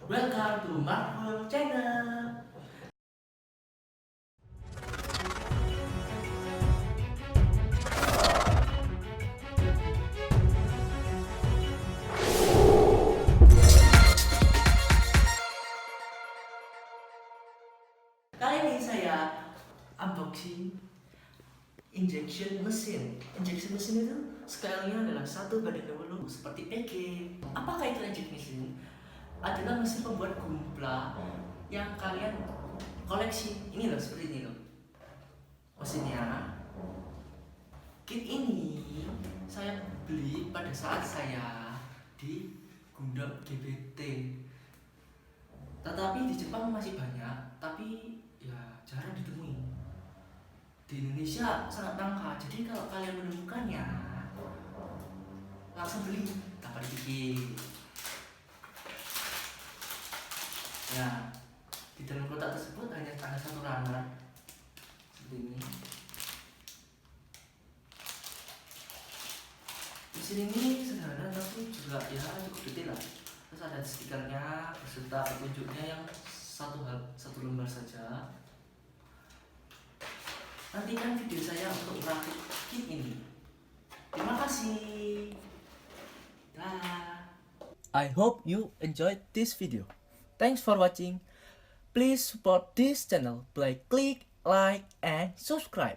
Welcome to Marvel Channel. Kali ini saya unboxing injection mesin. Injection mesin itu scale-nya adalah 1:20 seperti PG. Apakah itu injection mesin? Adalah mesin pembuat gunpla yang kalian koleksi. Ini loh, seperti ini loh mesinnya. Kit ini saya beli pada saat saya di Gundam GBT. Tetapi di Jepang masih banyak, tapi ya jarang ditemui. Di Indonesia sangat langka, jadi kalau kalian menemukannya langsung beli tanpa dipikir. Nah, di dalam kotak tersebut hanya ada satu runner seperti ini. Mesin ini sederhana tapi juga ya cukup detail lah. Terus ada stikernya beserta petunjuknya yang satu lembar saja. Nantikan video saya untuk merakit kit ini. Terima kasih. Dah. I hope you enjoyed this video. Thanks for watching. Please support this channel by click like and subscribe.